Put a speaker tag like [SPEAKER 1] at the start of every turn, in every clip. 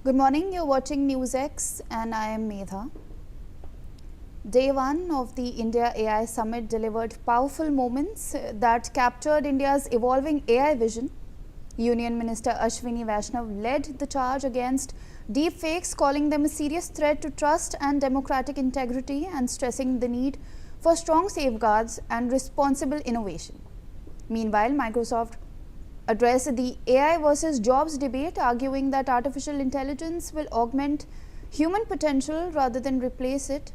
[SPEAKER 1] Good morning, you're watching NewsX and I am Medha. Day one of the India AI Summit delivered powerful moments that captured India's evolving AI vision. Union Minister Ashwini Vaishnaw led the charge against deepfakes, calling them a serious threat to trust and democratic integrity and stressing the need for strong safeguards and responsible innovation. Meanwhile, Microsoft addressed the AI versus jobs debate, arguing that artificial intelligence will augment human potential rather than replace it,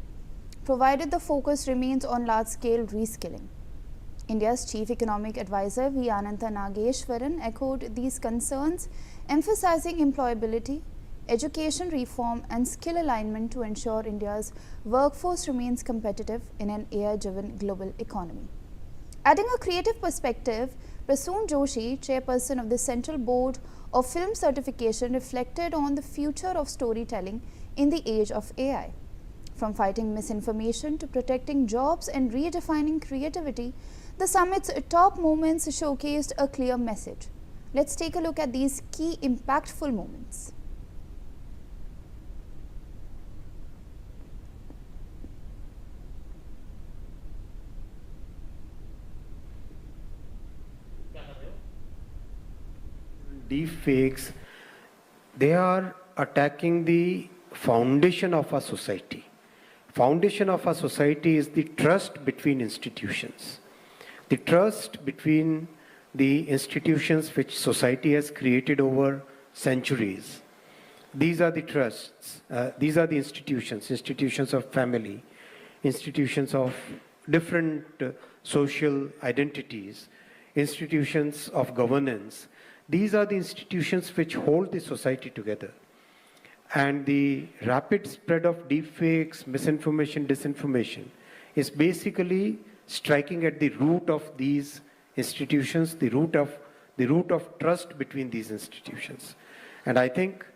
[SPEAKER 1] provided the focus remains on large-scale reskilling. India's chief economic advisor V. Ananta Nageshwaran echoed these concerns, emphasizing employability, education reform and skill alignment to ensure India's workforce remains competitive in an AI-driven global economy. Adding a creative perspective, Prasoon Joshi, chairperson of the Central Board of Film Certification, reflected on the future of storytelling in the age of AI. From fighting misinformation to protecting jobs and redefining creativity, the summit's top moments showcased a clear message. Let's take a look at these key impactful moments.
[SPEAKER 2] Deepfakes, they are attacking the foundation of our society. Foundation of our society is the trust between institutions. The trust between the institutions which society has created over centuries. These are the trusts, these are the institutions of family, institutions of different social identities, institutions of governance. These are the institutions which hold the society together. And the rapid spread of deepfakes, misinformation, disinformation is basically striking at the root of these institutions, the root of trust between these institutions. And I think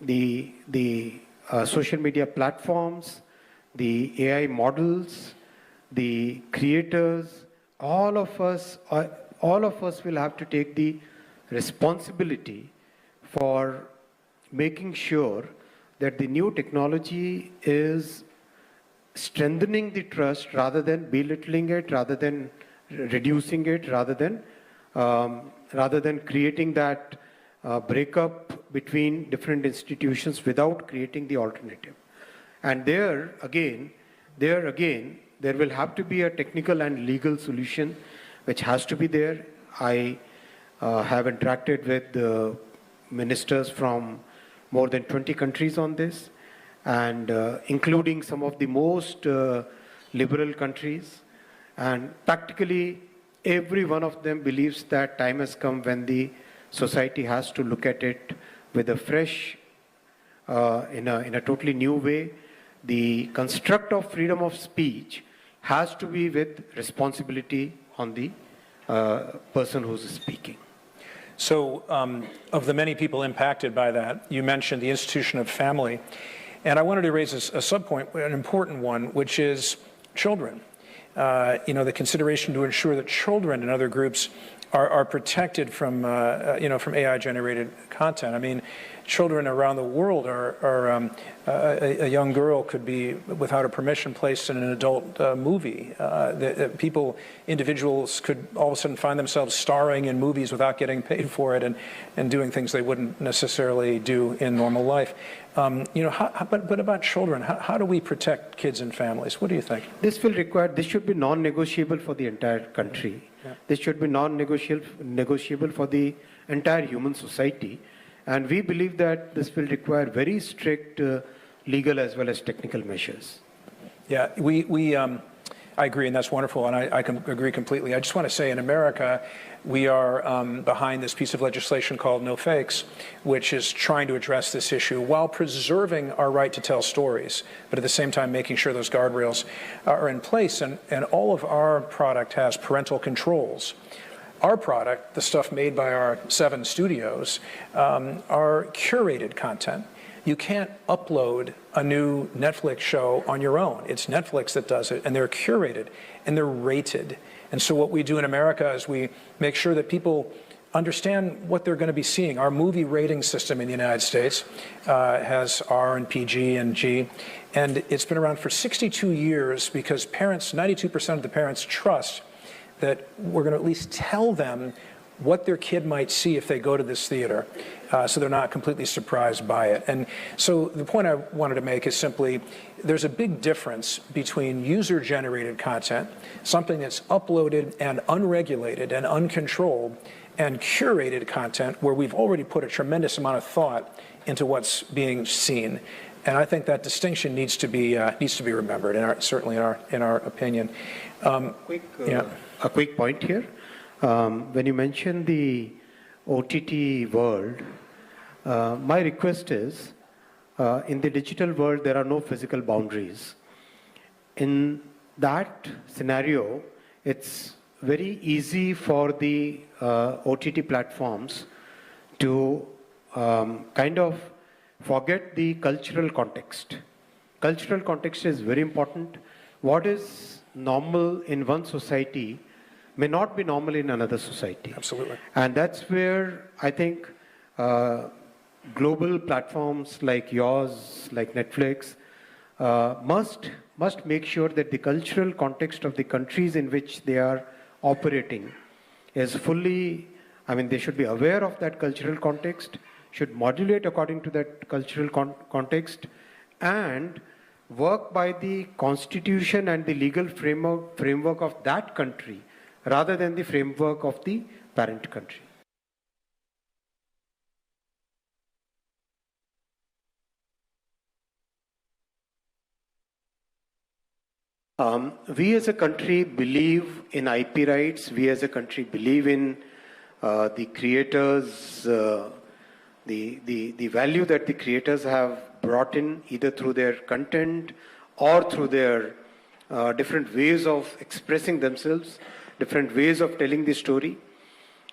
[SPEAKER 2] the social media platforms, the AI models, the creators, all of us will have to take the responsibility for making sure that the new technology is strengthening the trust rather than belittling it, rather than reducing it, rather than creating that breakup between different institutions without creating the alternative. And there again, there will have to be a technical and legal solution which has to be there. I have interacted with the ministers from more than 20 countries on this, and including some of the most liberal countries. And practically every one of them believes that time has come when the society has to look at it with a fresh, in a totally new way. The construct of freedom of speech has to be with responsibility on the person who's speaking.
[SPEAKER 3] So of the many people impacted by that, you mentioned the institution of family. And I wanted to raise a subpoint, an important one, which is children. The consideration to ensure that children and other groups are protected from, from AI-generated content. I mean, children around the world a young girl could be, without a permission, placed in an adult movie. Individuals could all of a sudden find themselves starring in movies without getting paid for it and doing things they wouldn't necessarily do in normal life. But about children, how do we protect kids and families? What do you think?
[SPEAKER 2] This should be non-negotiable for the entire country. Yeah. This should be non-negotiable for the entire human society. And we believe that this will require very strict legal as well as technical measures.
[SPEAKER 3] Yeah, I agree, and that's wonderful, and I can agree completely. I just want to say in America, we are behind this piece of legislation called No Fakes, which is trying to address this issue while preserving our right to tell stories, but at the same time making sure those guardrails are in place. And all of our product has parental controls. Our product, the stuff made by our 7 studios, are curated content. You can't upload a new Netflix show on your own. It's Netflix that does it, and they're curated, and they're rated. And so what we do in America is we make sure that people understand what they're going to be seeing. Our movie rating system in the United States has R and PG and G, and it's been around for 62 years because parents, 92% of the parents trust that we're going to at least tell them what their kid might see if they go to this theater, so they're not completely surprised by it. And so the point I wanted to make is simply, there's a big difference between user-generated content, something that's uploaded and unregulated and uncontrolled, and curated content where we've already put a tremendous amount of thought into what's being seen. And I think that distinction needs to be remembered, certainly in our opinion.
[SPEAKER 2] A quick point here. When you mention the OTT world, my request is, in the digital world, there are no physical boundaries. In that scenario, it's very easy for the OTT platforms to kind of forget the cultural context. Cultural context is very important. What is normal in one society may not be normal in another society.
[SPEAKER 3] Absolutely.
[SPEAKER 2] And that's where I think global platforms like yours, like Netflix, must make sure that the cultural context of the countries in which they are operating is fully, they should be aware of that cultural context, should modulate according to that cultural context, and work by the constitution and the legal framework of that country rather than the framework of the parent country. We as a country believe in IP rights. We as a country believe in the creators, the value that the creators have brought in, either through their content or through their different ways of expressing themselves, different ways of telling the story.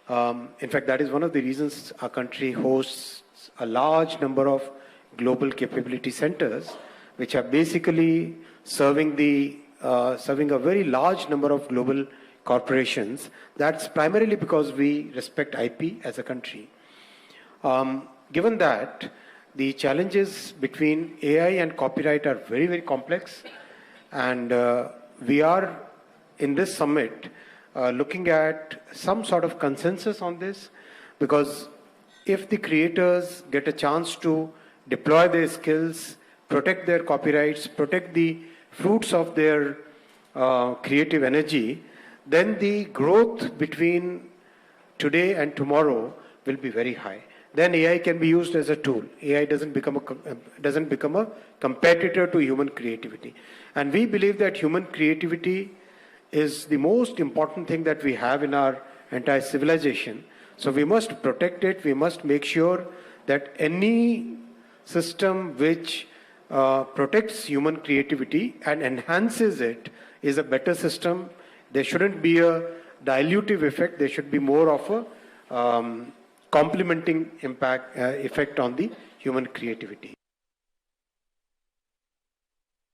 [SPEAKER 2] In fact, that is one of the reasons our country hosts a large number of global capability centers, which are basically serving a very large number of global corporations. That's primarily because we respect IP as a country. Given that, the challenges between AI and copyright are very, very complex, and we are in this summit looking at some sort of consensus on this, because if the creators get a chance to deploy their skills, protect their copyrights, protect the fruits of their creative energy, then the growth between today and tomorrow will be very high. Then AI can be used as a tool. AI doesn't become a competitor to human creativity. And we believe that human creativity is the most important thing that we have in our entire civilization. So we must protect it. We must make sure that any system which protects human creativity and enhances it is a better system. There shouldn't be a dilutive effect. There should be more of a complementing effect on the human creativity.